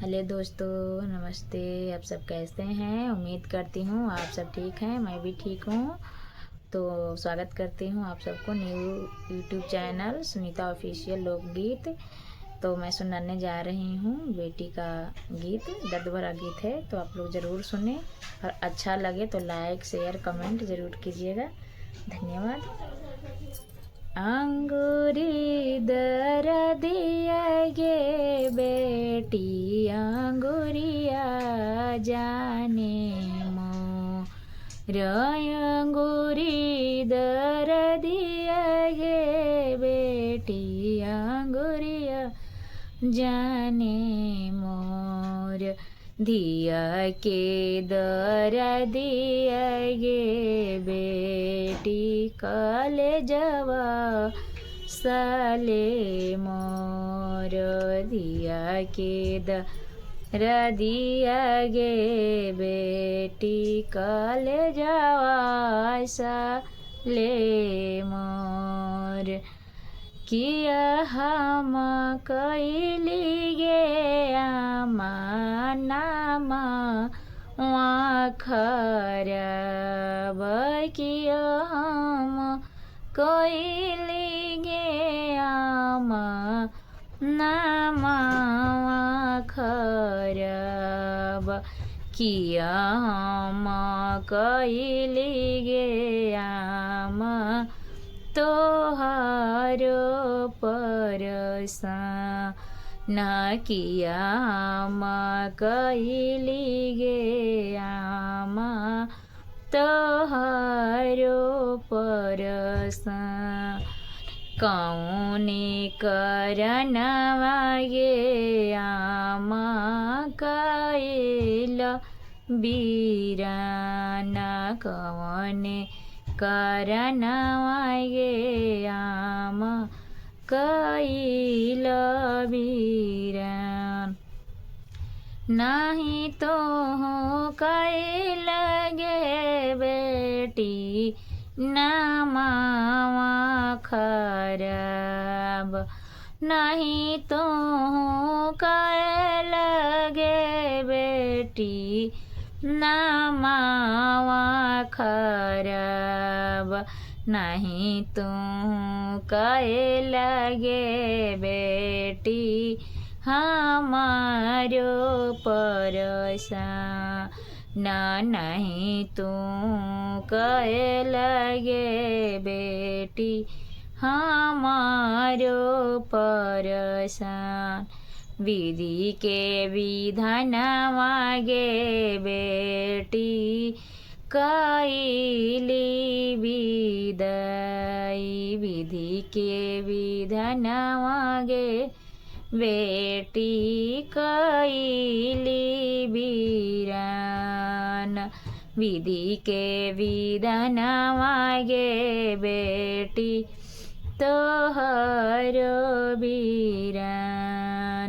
Hello दोस्तों, नमस्ते। आप सब कैसे हैं? उम्मीद करती हूँ आप सब ठीक हैं, मैं भी ठीक हूँ। तो स्वागत करती हूँ आप सबको new YouTube channel Sunita official लोकगीत। तो मैं सुनाने जा रही हूँ बेटी का गीत, दर्द भरा गीत है। तो आप लोग ज़रूर सुने और अच्छा लगे तो लाइक शेयर कमेंट ज़रूर कीजिएगा। धन्यवाद। अंगूरी दर्दिया गे बेटी अंगूरिया जाने मोर अंगूरी दर्दिया गे बेटी अंगूरिया जाने मोर दिया के दर दिया गे बेटी कलेजवा साले मोर दिया के दर दिया गे बेटी कलेजवा साले मोर किया हम कैली गे आमा नामा खराब किया हम कैली गे आमा नामा खराब किया हम कैली गे आमा तोहारो परसान न किया हम कैली गे आमा तोहारो परसान कौने करनवा गे आमा कैल बीराना कौने करनवा गे आमा कैल बीरान नहीं तो कैल गे बेटी नामावा खराब नहीं तो कैल गे बेटी नामावा खराब नहीं तू कैल गे बेटी हमारो परसान नहीं तू कैल गे बेटी हमारो परसान विधि के विधानवा गे बेटी कैली विदाई विधि के विधानवा गे बेटी कैली बीरान विधि के विधानवा गे बेटी तोहरो बीरान।